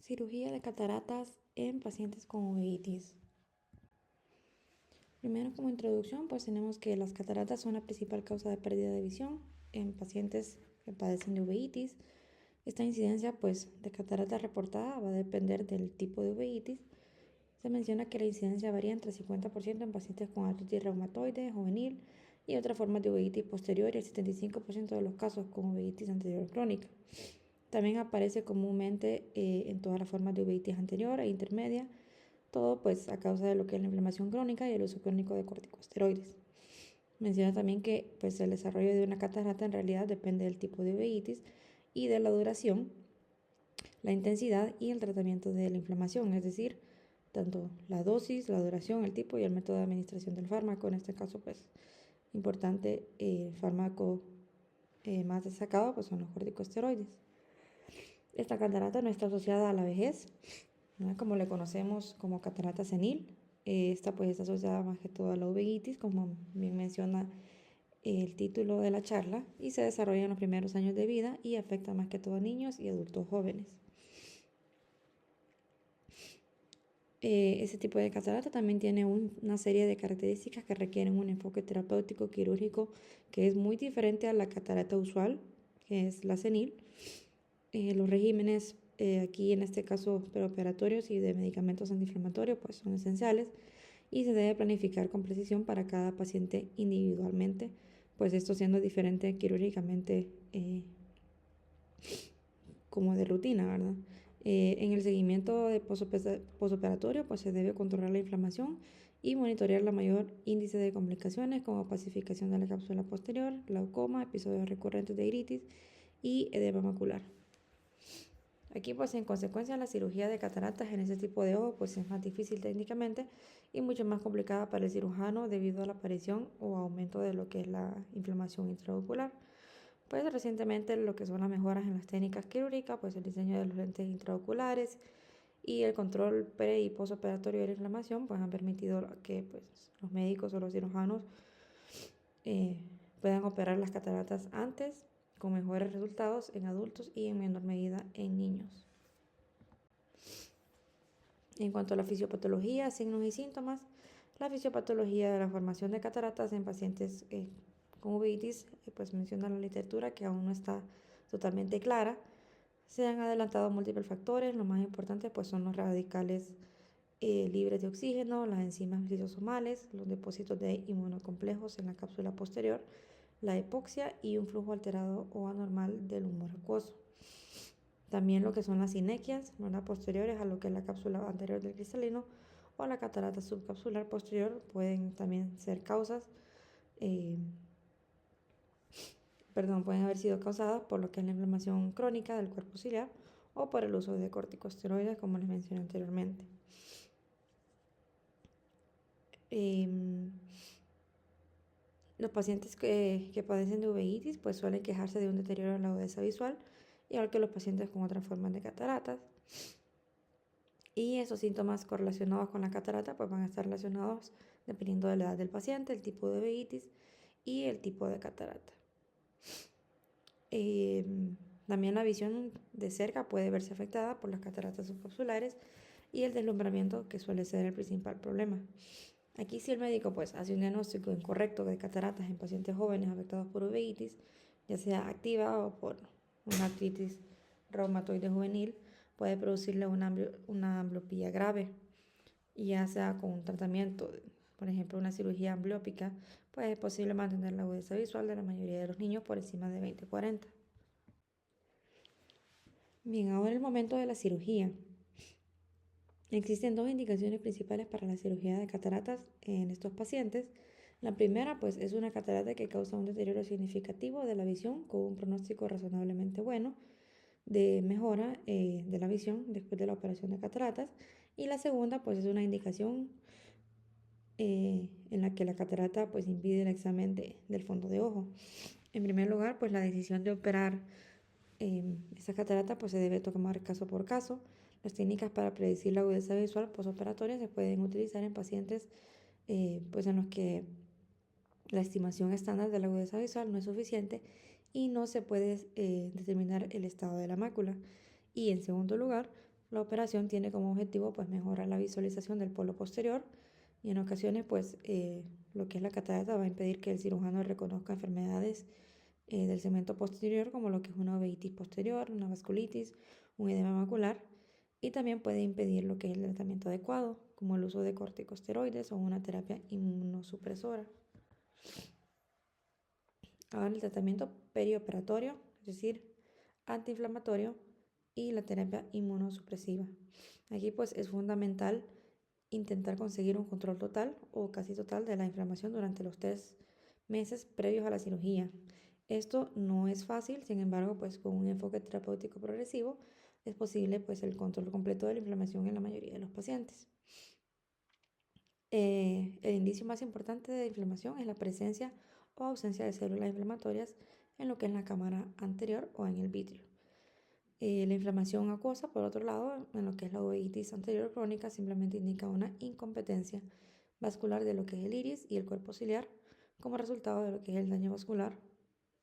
Cirugía de cataratas en pacientes con uveitis. Primero, como introducción, pues tenemos que las cataratas son la principal causa de pérdida de visión en pacientes que padecen de uveitis. Esta incidencia pues de catarata reportada va a depender del tipo de uveitis. Se menciona que la incidencia varía entre 50% en pacientes con artritis reumatoide juvenil y otras formas de uveitis posterior y el 75% de los casos con uveitis anterior crónica. También aparece comúnmente en todas las formas de uveitis anterior e intermedia, todo pues a causa de lo que es la inflamación crónica y el uso crónico de corticosteroides. Menciona también que pues el desarrollo de una catarata en realidad depende del tipo de uveitis y de la duración, la intensidad y el tratamiento de la inflamación, es decir, tanto la dosis, la duración, el tipo y el método de administración del fármaco. En este caso pues importante el fármaco más destacado pues son los corticosteroides. Esta catarata no está asociada a la vejez, ¿no? Como le conocemos como catarata senil. Esta pues está asociada más que todo a la uveitis, como bien menciona el título de la charla, y se desarrolla en los primeros años de vida y afecta más que todo a niños y adultos jóvenes. Este tipo de catarata también tiene una serie de características que requieren un enfoque terapéutico quirúrgico que es muy diferente a la catarata usual, que es la senil. Los regímenes aquí en este caso preoperatorios y de medicamentos antiinflamatorios pues son esenciales y se debe planificar con precisión para cada paciente individualmente, pues esto siendo diferente quirúrgicamente como de rutina, ¿verdad? En el seguimiento de posoperatorio pues se debe controlar la inflamación y monitorear la mayor índice de complicaciones como pacificación de la cápsula posterior, glaucoma, episodios recurrentes de iritis y edema macular. Aquí pues en consecuencia la cirugía de cataratas en ese tipo de ojo pues es más difícil técnicamente y mucho más complicada para el cirujano debido a la aparición o aumento de lo que es la inflamación intraocular. Pues recientemente lo que son las mejoras en las técnicas quirúrgicas, pues el diseño de los lentes intraoculares y el control pre y postoperatorio de la inflamación pues han permitido que pues los médicos o los cirujanos puedan operar las cataratas antes con mejores resultados en adultos y en menor medida en niños. En cuanto a la fisiopatología, signos y síntomas, la fisiopatología de la formación de cataratas en pacientes con uveitis, pues menciona la literatura que aún no está totalmente clara. Se han adelantado múltiples factores, lo más importante pues son los radicales libres de oxígeno, las enzimas lisosomales, los depósitos de inmunocomplejos en la cápsula posterior, la hipoxia y un flujo alterado o anormal del humor acuoso. También lo que son las sinequias, ¿verdad?, posteriores a lo que es la cápsula anterior del cristalino o la catarata subcapsular posterior pueden también ser causas, pueden haber sido causadas por lo que es la inflamación crónica del cuerpo ciliar o por el uso de corticosteroides, como les mencioné anteriormente. Los pacientes que padecen de uveitis pues suelen quejarse de un deterioro en la agudeza visual, igual que los pacientes con otras formas de cataratas. Y esos síntomas correlacionados con la catarata pues van a estar relacionados dependiendo de la edad del paciente, el tipo de uveitis y el tipo de catarata. También la visión de cerca puede verse afectada por las cataratas subcapsulares y el deslumbramiento, que suele ser el principal problema. Aquí si el médico pues hace un diagnóstico incorrecto de cataratas en pacientes jóvenes afectados por uveitis, ya sea activa o por una artritis reumatoide juvenil, puede producirle una ambliopía grave, y ya sea con un tratamiento, por ejemplo una cirugía ambliópica, pues es posible mantener la agudeza visual de la mayoría de los niños por encima de 20/40. Bien, ahora el momento de la cirugía. Existen dos indicaciones principales para la cirugía de cataratas en estos pacientes. La primera, pues, es una catarata que causa un deterioro significativo de la visión con un pronóstico razonablemente bueno de mejora de la visión después de la operación de cataratas. Y la segunda, pues, es una indicación en la que la catarata, pues, impide el examen del fondo de ojo. En primer lugar, pues, la decisión de operar esta catarata pues se debe tomar caso por caso. Las técnicas para predecir la agudeza visual postoperatoria se pueden utilizar en pacientes pues en los que la estimación estándar de la agudeza visual no es suficiente y no se puede determinar el estado de la mácula. Y en segundo lugar, La operación tiene como objetivo pues mejorar la visualización del polo posterior y en ocasiones pues lo que es la catarata va a impedir que el cirujano reconozca enfermedades del segmento posterior como lo que es una uveitis posterior, una vasculitis, un edema macular y también puede impedir lo que es el tratamiento adecuado como el uso de corticosteroides o una terapia inmunosupresora. Ahora el tratamiento perioperatorio, es decir, antiinflamatorio y la terapia inmunosupresiva. Aquí pues es fundamental intentar conseguir un control total o casi total de la inflamación durante los 3 meses previos a la cirugía. Esto no es fácil, sin embargo, pues con un enfoque terapéutico progresivo es posible pues el control completo de la inflamación en la mayoría de los pacientes. El indicio más importante de inflamación es la presencia o ausencia de células inflamatorias en lo que es la cámara anterior o en el vitrio. La inflamación acuosa, por otro lado, en lo que es la uveitis anterior crónica, simplemente indica una incompetencia vascular de lo que es el iris y el cuerpo ciliar como resultado de lo que es el daño vascular,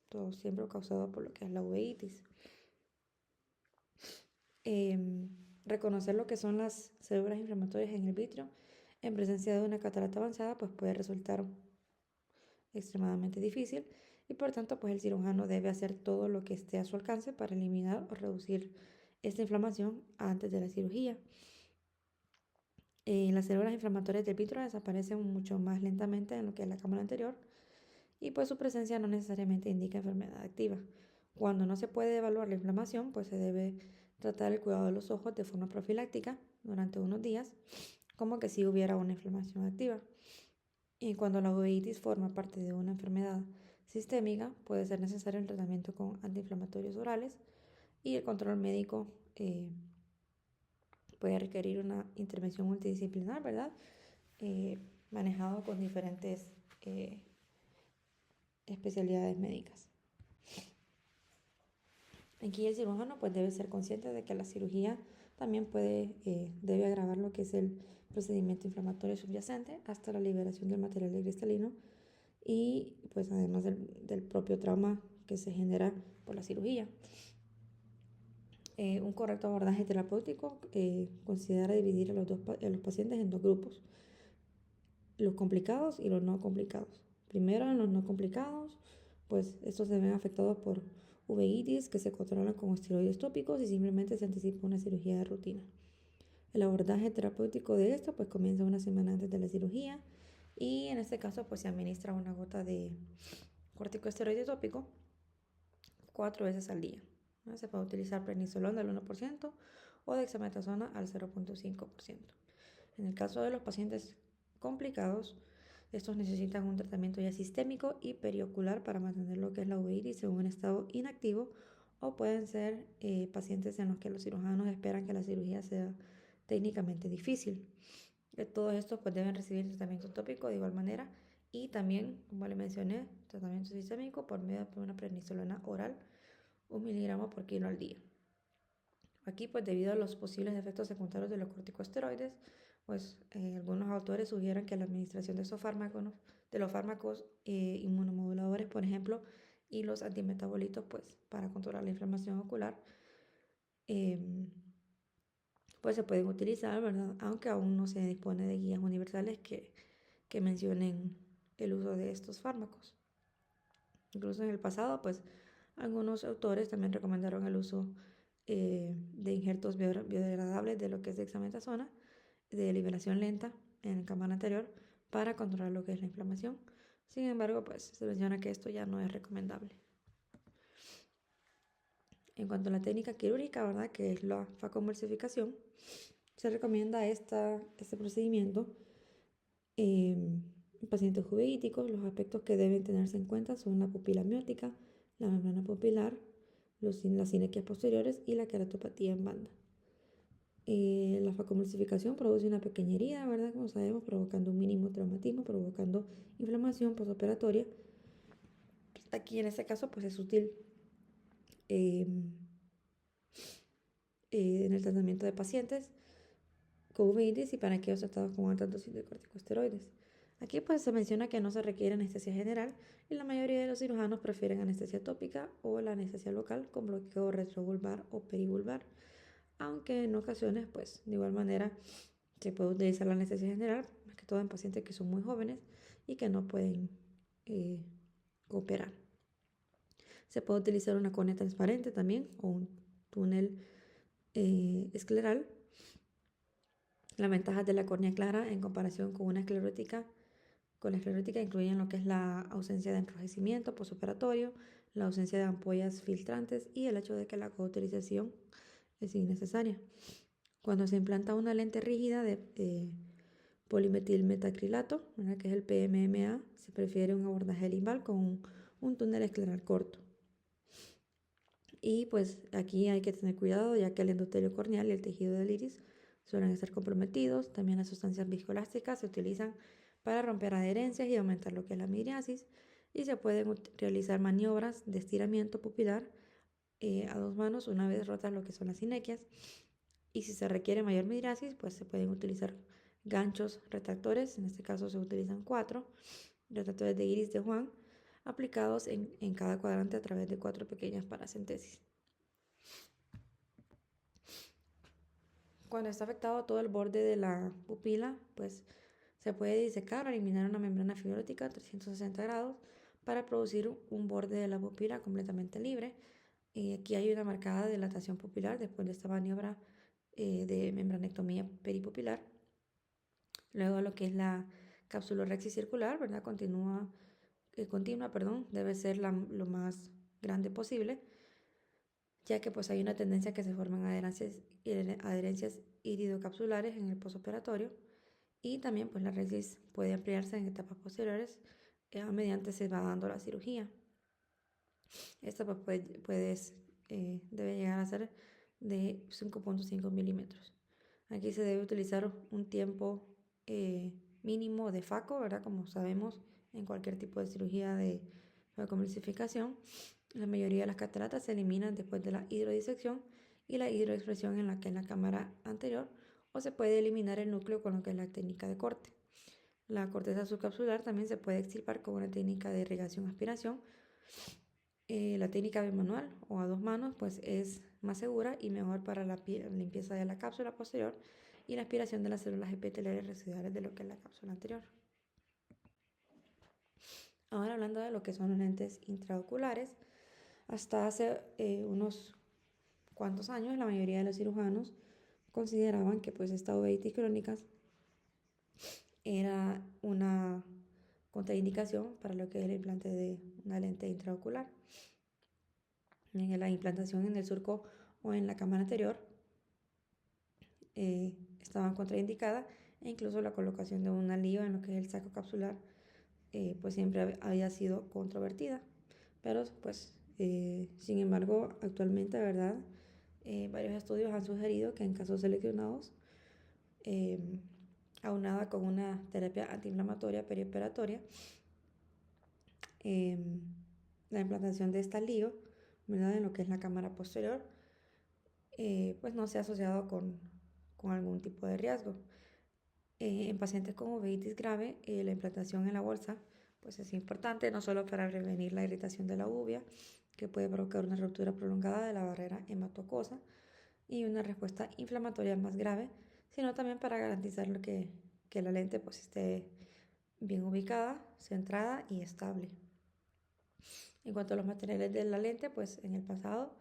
todo siempre causado por lo que es la uveitis. Reconocer lo que son las células inflamatorias en el vitrio en presencia de una catarata avanzada pues puede resultar extremadamente difícil y por tanto pues el cirujano debe hacer todo lo que esté a su alcance para eliminar o reducir esta inflamación antes de la cirugía. Las células inflamatorias del vitrio desaparecen mucho más lentamente en lo que es la cámara anterior y pues su presencia no necesariamente indica enfermedad activa. Cuando no se puede evaluar la inflamación, pues se debe tratar el cuidado de los ojos de forma profiláctica durante unos días, como que si hubiera una inflamación activa. Y cuando la uveitis forma parte de una enfermedad sistémica, puede ser necesario el tratamiento con antiinflamatorios orales y el control médico puede requerir una intervención multidisciplinar, ¿verdad? Manejado con diferentes especialidades médicas. Aquí el cirujano pues debe ser consciente de que la cirugía también debe agravar lo que es el procedimiento inflamatorio subyacente hasta la liberación del material de cristalino y pues además del propio trauma que se genera por la cirugía. Un correcto abordaje terapéutico considera dividir a los pacientes en 2 grupos, los complicados y los no complicados. Primero, en los no complicados, pues estos se ven afectados por uveitis que se controlan con esteroides tópicos y simplemente se anticipa una cirugía de rutina. El abordaje terapéutico de esto pues comienza una semana antes de la cirugía y en este caso pues se administra una gota de corticosteroide tópico 4 veces al día. ¿No? Se puede utilizar prednisolona al 1% o dexametasona al 0.5%. En el caso de los pacientes complicados, estos necesitan un tratamiento ya sistémico y periocular para mantener lo que es la uveitis en un estado inactivo o pueden ser pacientes en los que los cirujanos esperan que la cirugía sea técnicamente difícil. Todos estos pues deben recibir tratamiento tópico de igual manera y también, como le mencioné, tratamiento sistémico por medio de una prednisolona oral 1 miligramo por kilo al día. Aquí, pues debido a los posibles efectos secundarios de los corticosteroides, pues algunos autores sugieren que la administración de los fármacos inmunomoduladores, por ejemplo, y los antimetabolitos, pues para controlar la inflamación ocular, pues se pueden utilizar, ¿verdad? Aunque aún no se dispone de guías universales que mencionen el uso de estos fármacos. Incluso en el pasado, pues algunos autores también recomendaron el uso de injertos biodegradables de lo que es dexametasona, de liberación lenta en la cámara anterior para controlar lo que es la inflamación. Sin embargo, pues se menciona que esto ya no es recomendable. En cuanto a la técnica quirúrgica, ¿verdad? Que es la facomulsificación, se recomienda este procedimiento en pacientes uveíticos. Los aspectos que deben tenerse en cuenta son la pupila miótica, la membrana pupilar, las sinequias posteriores y la queratopatía en banda. La facomulsificación produce una pequeña herida, ¿verdad? Como sabemos, provocando un mínimo traumatismo, provocando inflamación postoperatoria. Aquí en este caso, pues es útil en el tratamiento de pacientes con uveitis y para aquellos tratados con altas dosis de corticosteroides. Aquí pues se menciona que no se requiere anestesia general y la mayoría de los cirujanos prefieren anestesia tópica o la anestesia local con bloqueo retrovulvar o perivulvar. aunque en ocasiones, pues de igual manera, se puede utilizar la anestesia general, más que todo en pacientes que son muy jóvenes y que no pueden cooperar. Se puede utilizar una córnea transparente también o un túnel escleral. Las ventajas de la córnea clara en comparación con una esclerótica, con la esclerótica incluyen lo que es la ausencia de enrojecimiento postoperatorio, la ausencia de ampollas filtrantes y el hecho de que la coutilización es innecesaria. Cuando se implanta una lente rígida de polimetilmetacrilato, que es el PMMA, se prefiere un abordaje limbal con un túnel escleral corto. Y pues aquí hay que tener cuidado, ya que el endotelio corneal y el tejido del iris suelen estar comprometidos. También las sustancias viscoelásticas se utilizan para romper adherencias y aumentar lo que es la miriasis. Y se pueden realizar maniobras de estiramiento pupilar a 2 manos una vez rotas lo que son las sinequias. Y si se requiere mayor miriasis, pues se pueden utilizar ganchos retractores. En este caso se utilizan 4 retractores de iris de Juan, aplicados en cada cuadrante a través de 4 pequeñas paracentesis. Cuando está afectado todo el borde de la pupila, pues se puede disecar o eliminar una membrana fibrótica a 360 grados para producir un borde de la pupila completamente libre. Aquí hay una marcada dilatación pupilar después de esta maniobra de membranectomía peripupilar. Luego lo que es la capsulorhexis circular, ¿verdad? Continua, debe ser lo más grande posible, ya que pues hay una tendencia a que se formen adherencias iridocapsulares en el postoperatorio, y también pues la rexis puede ampliarse en etapas posteriores mediante se va dando la cirugía. Esta pues debe llegar a ser de 5.5 milímetros. Aquí se debe utilizar un tiempo mínimo de FACO, ¿verdad? Como sabemos, en cualquier tipo de cirugía de facomulsificación, la mayoría de las cataratas se eliminan después de la hidrodisección y la hidroexpresión en la que en la cámara anterior, o se puede eliminar el núcleo con lo que es la técnica de corte. La corteza subcapsular también se puede extirpar con una técnica de irrigación-aspiración. La técnica bimanual o a 2 manos pues es más segura y mejor para la limpieza de la cápsula posterior y la aspiración de las células epiteliales residuales de lo que es la cápsula anterior. Ahora hablando de lo que son los lentes intraoculares, hasta hace unos cuantos años la mayoría de los cirujanos consideraban que pues esta uveitis crónica era una contraindicación para lo que es el implante de una lente intraocular. En la implantación en el surco o en la cámara anterior estaban contraindicadas, e incluso la colocación de un alío en lo que es el saco capsular pues siempre había sido controvertida, pero pues sin embargo actualmente, ¿verdad? Varios estudios han sugerido que en casos seleccionados, aunada con una terapia antiinflamatoria perioperatoria, la implantación de este alío, ¿verdad? En lo que es la cámara posterior, pues no se ha asociado con algún tipo de riesgo. En pacientes con uveitis grave, la implantación en la bolsa pues es importante, no solo para prevenir la irritación de la uvea, que puede provocar una ruptura prolongada de la barrera hematocosa y una respuesta inflamatoria más grave, sino también para garantizar que la lente pues esté bien ubicada, centrada y estable. En cuanto a los materiales de la lente, pues en el pasado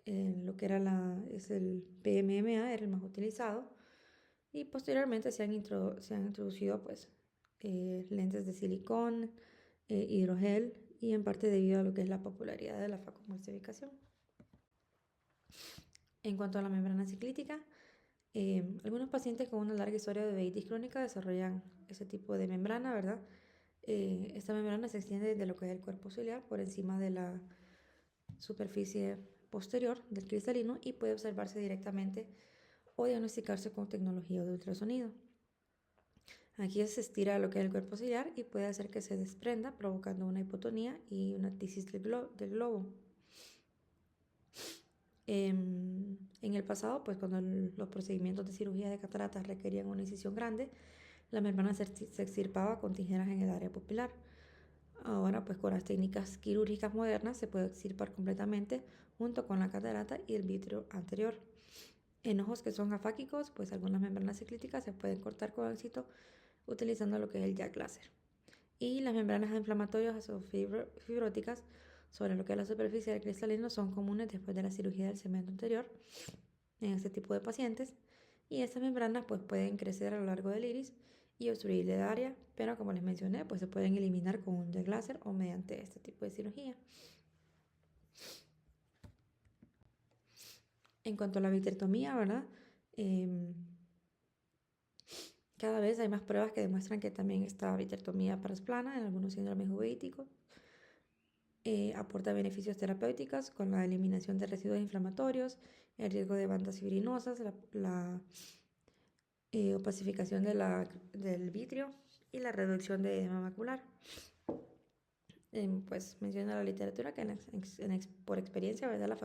lo que era el PMMA era el más utilizado, y posteriormente se han introducido pues lentes de silicón, hidrogel, y en parte debido a lo que es la popularidad de la facomulsificación. En cuanto a la membrana ciclítica, algunos pacientes con una larga historia de uveitis crónica desarrollan ese tipo de membrana, ¿verdad? Esta membrana se extiende desde lo que es el cuerpo ciliar por encima de la superficie posterior del cristalino y puede observarse directamente o diagnosticarse con tecnología de ultrasonido. Aquí se estira lo que es el cuerpo ciliar y puede hacer que se desprenda, provocando una hipotonía y una tisis del globo. En el pasado, pues cuando los procedimientos de cirugía de cataratas requerían una incisión grande, la membrana se extirpaba con tijeras en el área pupilar. Ahora, pues con las técnicas quirúrgicas modernas se puede extirpar completamente junto con la catarata y el vítreo anterior. En ojos que son afáquicos, pues algunas membranas ciclíticas se pueden cortar con éxito utilizando lo que es el jack láser. Y las membranas inflamatorias o fibróticas sobre lo que es la superficie del cristalino son comunes después de la cirugía del segmento anterior en este tipo de pacientes. Y estas membranas pues pueden crecer a lo largo del iris y obstruir el área, pero como les mencioné, pues se pueden eliminar con un jack láser o mediante este tipo de cirugía. En cuanto a la vitrectomía, ¿verdad? Cada vez hay más pruebas que demuestran que también esta vitrectomía parasplana en algunos síndromes uveíticos aporta beneficios terapéuticos con la eliminación de residuos inflamatorios, el riesgo de bandas fibrinosas, la opacificación del vitrio y la reducción de edema macular. Pues menciona la literatura que por experiencia, ¿verdad? La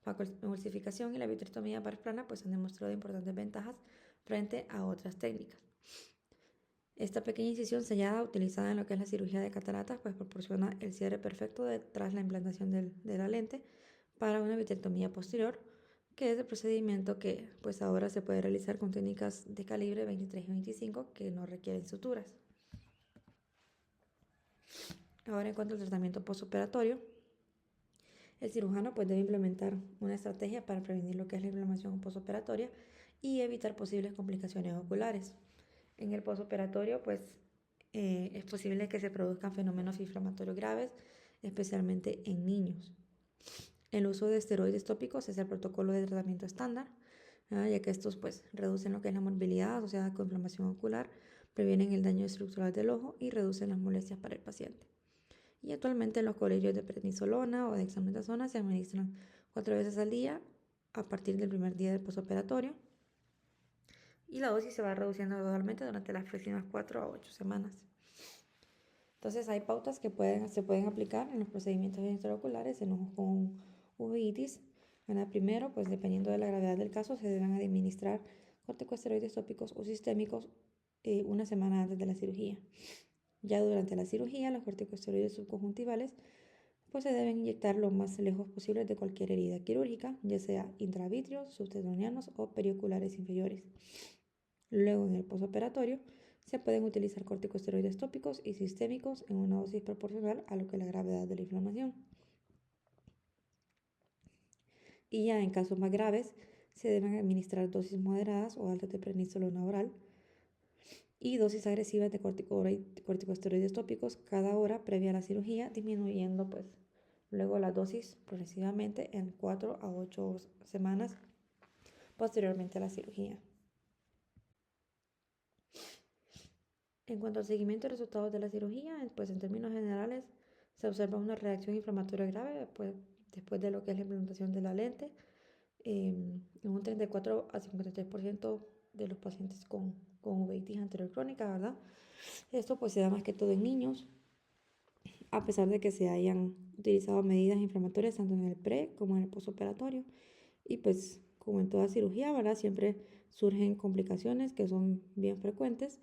facoemulsificación y la vitrectomía parasplana pues han demostrado importantes ventajas frente a otras técnicas. Esta pequeña incisión sellada utilizada en lo que es la cirugía de cataratas pues proporciona el cierre perfecto tras la implantación de la lente para una vitrectomía posterior, que es el procedimiento que pues ahora se puede realizar con técnicas de calibre 23 y 25 que no requieren suturas. Ahora, en cuanto al tratamiento postoperatorio, el cirujano pues debe implementar una estrategia para prevenir lo que es la inflamación postoperatoria y evitar posibles complicaciones oculares. En el postoperatorio pues es posible que se produzcan fenómenos inflamatorios graves, especialmente en niños. El uso de esteroides tópicos es el protocolo de tratamiento estándar, ya que estos pues reducen lo que es la morbilidad asociada con inflamación ocular, previenen el daño estructural del ojo y reducen las molestias para el paciente. Y actualmente los colirios de prednisolona o de dexametasona se administran 4 veces al día a partir del primer día del postoperatorio, y la dosis se va reduciendo gradualmente durante las próximas 4 a 8 semanas. Entonces hay pautas que se pueden aplicar en los procedimientos intraoculares en ojos con uveitis. Primero, pues dependiendo de la gravedad del caso, se deben administrar corticosteroides tópicos o sistémicos una semana antes de la cirugía. Ya durante la cirugía, los corticosteroides subconjuntivales pues se deben inyectar lo más lejos posible de cualquier herida quirúrgica, ya sea intravítreos, subtenonianos o perioculares inferiores. Luego, en el postoperatorio, se pueden utilizar corticosteroides tópicos y sistémicos en una dosis proporcional a lo que es la gravedad de la inflamación. Y ya en casos más graves, se deben administrar dosis moderadas o altas de prednisolona oral y dosis agresivas de corticosteroides tópicos cada hora previa a la cirugía, disminuyendo pues luego la dosis progresivamente en 4 a 8 semanas posteriormente a la cirugía. En cuanto al seguimiento y resultados de la cirugía, pues en términos generales se observa una reacción inflamatoria grave después de lo que es la implantación de la lente, en un 34 a 53% de los pacientes con uveitis anterior crónica, ¿verdad? Esto pues se da más que todo en niños, a pesar de que se hayan utilizado medidas inflamatorias tanto en el pre como en el postoperatorio. Y pues como en toda cirugía, ¿verdad? Siempre surgen complicaciones que son bien frecuentes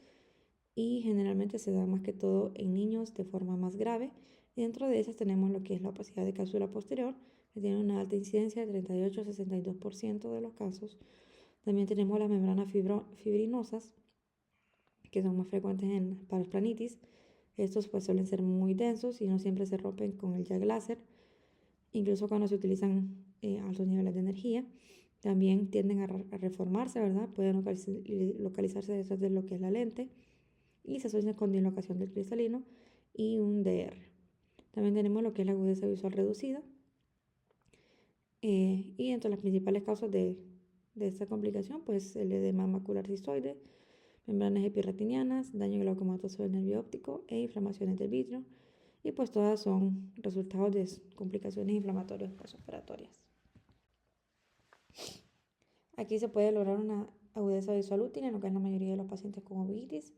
y generalmente se da más que todo en niños de forma más grave. Y dentro de esas tenemos lo que es la opacidad de cápsula posterior, que tiene una alta incidencia de 38 a 62% de los casos. También tenemos las membranas fibrinosas, que son más frecuentes en parasplanitis. Estos pues suelen ser muy densos y no siempre se rompen con el jack láser, incluso cuando se utilizan altos niveles de energía. También tienden a reformarse, ¿verdad? Pueden localizarse detrás de lo que es la lente y se asocian con dislocación del cristalino y un DR. También tenemos lo que es la agudeza visual reducida, y entre las principales causas de esta complicación, pues el edema macular cistoide, membranas epirretinianas, daño glaucomatoso del nervio óptico e inflamaciones del vitrio, y pues todas son resultados de complicaciones inflamatorias postoperatorias. Aquí se puede lograr una agudeza visual útil en lo que es la mayoría de los pacientes con uveitis.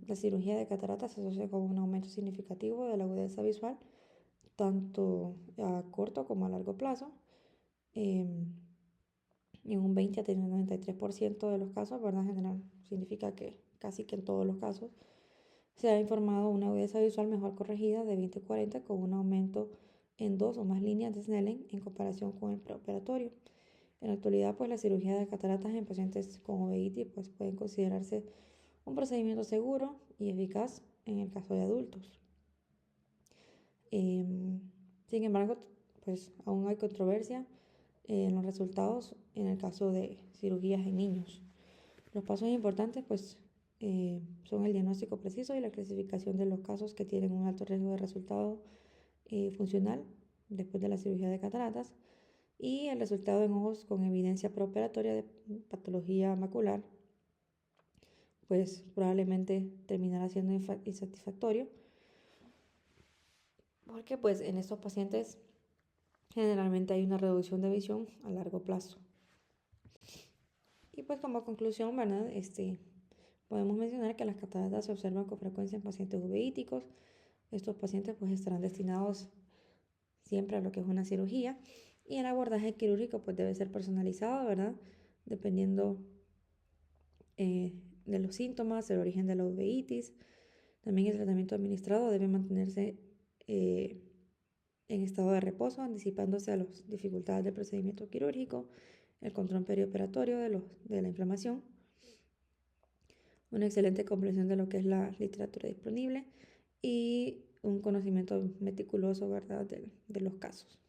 La cirugía de cataratas se asocia con un aumento significativo de la agudeza visual, tanto a corto como a largo plazo. En un 20 a 93% de los casos, ¿verdad? En general, significa que casi que en todos los casos se ha informado una agudeza visual mejor corregida de 20 a 40 con un aumento en 2 o más líneas de Snellen en comparación con el preoperatorio. En la actualidad, pues la cirugía de cataratas en pacientes con uveitis pues, pueden considerarse un procedimiento seguro y eficaz en el caso de adultos. Sin embargo, pues aún hay controversia en los resultados en el caso de cirugías en niños. Los pasos importantes pues son el diagnóstico preciso y la clasificación de los casos que tienen un alto riesgo de resultado funcional después de la cirugía de cataratas y el resultado en ojos con evidencia preoperatoria de patología macular pues probablemente terminará siendo insatisfactorio porque pues en estos pacientes generalmente hay una reducción de visión a largo plazo. Y pues como conclusión, ¿verdad? Podemos mencionar que las cataratas se observan con frecuencia en pacientes uveíticos. Estos pacientes pues estarán destinados siempre a lo que es una cirugía y el abordaje quirúrgico pues debe ser personalizado, ¿verdad? Dependiendo de los síntomas, el origen de la uveitis. También el tratamiento administrado debe mantenerse en estado de reposo, anticipándose a las dificultades del procedimiento quirúrgico, el control perioperatorio de la inflamación, una excelente comprensión de lo que es la literatura disponible y un conocimiento meticuloso, ¿verdad?, de los casos.